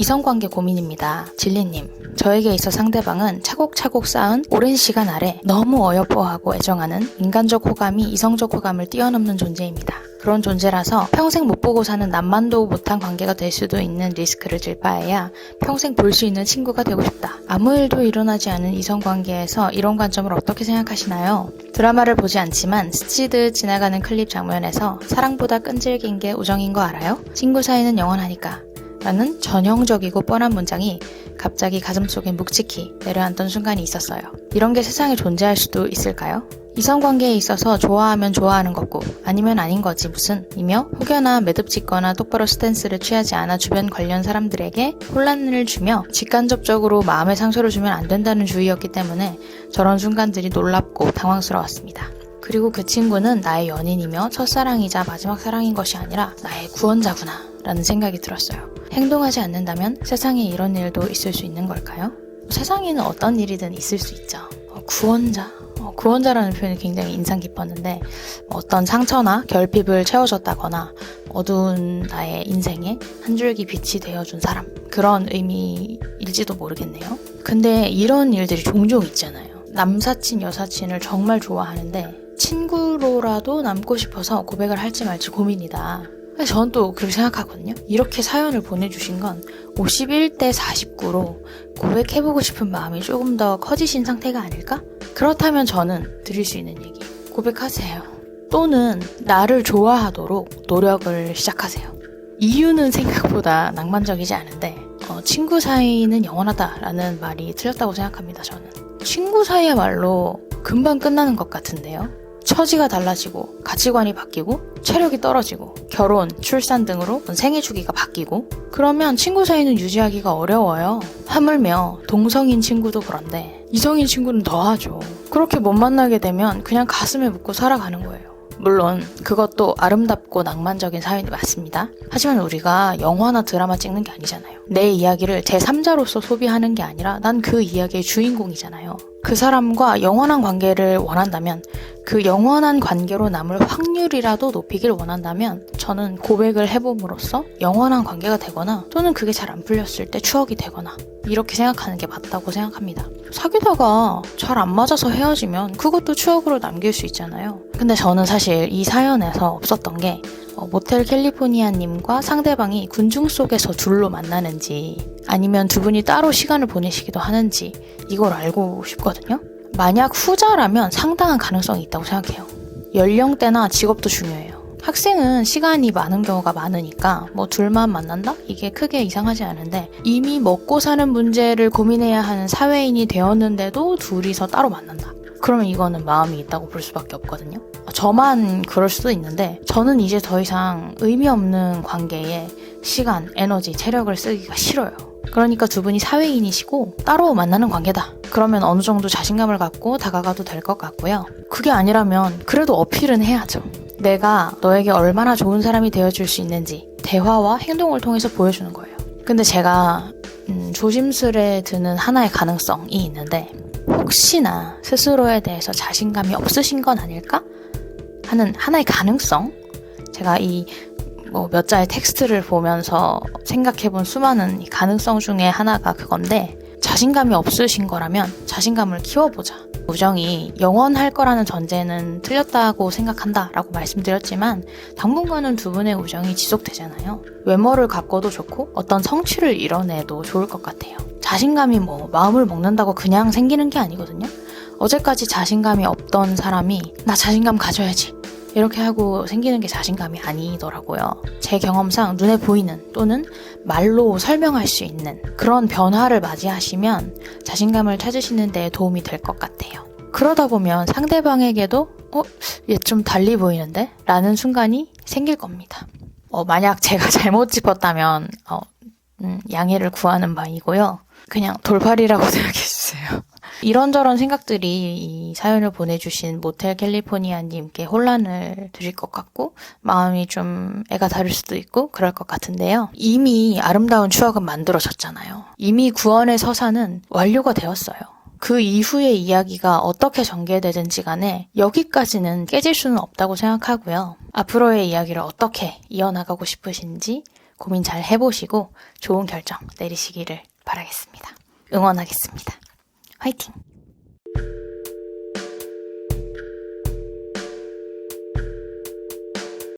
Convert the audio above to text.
이성관계 고민입니다. 진리님, 저에게 있어 상대방은 차곡차곡 쌓은 오랜 시간 아래 너무 어여뻐하고 애정하는 인간적 호감이 이성적 호감을 뛰어넘는 존재입니다. 그런 존재라서 평생 못 보고 사는 남만도 못한 관계가 될 수도 있는 리스크를 질 바에야 평생 볼 수 있는 친구가 되고 싶다. 아무 일도 일어나지 않은 이성관계에서 이런 관점을 어떻게 생각하시나요? 드라마를 보지 않지만 스치듯 지나가는 클립 장면에서 사랑보다 끈질긴 게 우정인 거 알아요? 친구 사이는 영원하니까 라는 전형적이고 뻔한 문장이 갑자기 가슴속에 묵직히 내려앉던 순간이 있었어요. 이런 게 세상에 존재할 수도 있을까요? 이성관계에 있어서 좋아하면 좋아하는 거고 아니면 아닌 거지 무슨 이며 혹여나 매듭짓거나 똑바로 스탠스를 취하지 않아 주변 관련 사람들에게 혼란을 주며 직간접적으로 마음의 상처를 주면 안 된다는 주의였기 때문에 저런 순간들이 놀랍고 당황스러웠습니다. 그리고 그 친구는 나의 연인이며 첫사랑이자 마지막 사랑인 것이 아니라 나의 구원자구나 라는 생각이 들었어요. 행동하지 않는다면 세상에 이런 일도 있을 수 있는 걸까요? 세상에는 어떤 일이든 있을 수 있죠. 구원자라는 표현이 굉장히 인상 깊었는데 어떤 상처나 결핍을 채워줬다거나 어두운 나의 인생에 한 줄기 빛이 되어준 사람, 그런 의미일지도 모르겠네요. 근데 이런 일들이 종종 있잖아요. 남사친, 여사친을 정말 좋아하는데 친구로라도 남고 싶어서 고백을 할지 말지 고민이다. 저는 또 그렇게 생각하거든요. 이렇게 사연을 보내주신 건 51대 49로 고백해보고 싶은 마음이 조금 더 커지신 상태가 아닐까? 그렇다면 저는 드릴 수 있는 얘기, 고백하세요. 또는 나를 좋아하도록 노력을 시작하세요. 이유는 생각보다 낭만적이지 않은데 친구 사이는 영원하다라는 말이 틀렸다고 생각합니다. 저는 친구 사이야말로 금방 끝나는 것 같은데요. 처지가 달라지고 가치관이 바뀌고 체력이 떨어지고 결혼, 출산 등으로 생애 주기가 바뀌고 그러면 친구 사이는 유지하기가 어려워요. 하물며 동성인 친구도 그런데 이성인 친구는 더하죠. 그렇게 못 만나게 되면 그냥 가슴에 묻고 살아가는 거예요. 물론 그것도 아름답고 낭만적인 사연이 맞습니다. 하지만 우리가 영화나 드라마 찍는 게 아니잖아요. 내 이야기를 제3자로서 소비하는 게 아니라 난 그 이야기의 주인공이잖아요. 그 사람과 영원한 관계를 원한다면, 그 영원한 관계로 남을 확률이라도 높이길 원한다면 저는 고백을 해봄으로써 영원한 관계가 되거나 또는 그게 잘 안 풀렸을 때 추억이 되거나 이렇게 생각하는 게 맞다고 생각합니다. 사귀다가 잘 안 맞아서 헤어지면 그것도 추억으로 남길 수 있잖아요. 근데 저는 사실 이 사연에서 없었던 게 모텔 캘리포니아님과 상대방이 군중 속에서 둘로 만나는지 아니면 두 분이 따로 시간을 보내시기도 하는지 이걸 알고 싶거든요. 만약 후자라면 상당한 가능성이 있다고 생각해요. 연령대나 직업도 중요해요. 학생은 시간이 많은 경우가 많으니까 둘만 만난다? 이게 크게 이상하지 않은데 이미 먹고 사는 문제를 고민해야 하는 사회인이 되었는데도 둘이서 따로 만난다. 그러면 이거는 마음이 있다고 볼 수밖에 없거든요. 저만 그럴 수도 있는데 저는 이제 더 이상 의미 없는 관계에 시간, 에너지, 체력을 쓰기가 싫어요. 그러니까 두 분이 사회인이시고 따로 만나는 관계다. 그러면 어느 정도 자신감을 갖고 다가가도 될 것 같고요. 그게 아니라면 그래도 어필은 해야죠. 내가 너에게 얼마나 좋은 사람이 되어줄 수 있는지 대화와 행동을 통해서 보여주는 거예요. 근데 제가 조심스레 드는 하나의 가능성이 있는데 혹시나 스스로에 대해서 자신감이 없으신 건 아닐까? 하는 하나의 가능성? 제가 이 몇 자의 텍스트를 보면서 생각해본 수많은 이 가능성 중에 하나가 그건데 자신감이 없으신 거라면 자신감을 키워보자. 우정이 영원할 거라는 전제는 틀렸다고 생각한다 라고 말씀드렸지만 당분간은 두 분의 우정이 지속되잖아요. 외모를 가꿔도 좋고 어떤 성취를 이뤄내도 좋을 것 같아요. 자신감이 마음을 먹는다고 그냥 생기는 게 아니거든요. 어제까지 자신감이 없던 사람이 나 자신감 가져야지 이렇게 하고 생기는 게 자신감이 아니더라고요. 제 경험상 눈에 보이는 또는 말로 설명할 수 있는 그런 변화를 맞이하시면 자신감을 찾으시는 데 도움이 될 것 같아요. 그러다 보면 상대방에게도 얘 좀 달리 보이는데? 라는 순간이 생길 겁니다. 만약 제가 잘못 짚었다면 양해를 구하는 바이고요. 그냥 돌팔이라고 생각해주세요. 이런저런 생각들이 이 사연을 보내주신 모텔 캘리포니아님께 혼란을 드릴 것 같고 마음이 좀 애가 다를 수도 있고 그럴 것 같은데요. 이미 아름다운 추억은 만들어졌잖아요. 이미 구원의 서사는 완료가 되었어요. 그 이후의 이야기가 어떻게 전개되든지 간에 여기까지는 깨질 수는 없다고 생각하고요. 앞으로의 이야기를 어떻게 이어나가고 싶으신지 고민 잘 해보시고 좋은 결정 내리시기를 바라겠습니다. 응원하겠습니다. 화이팅!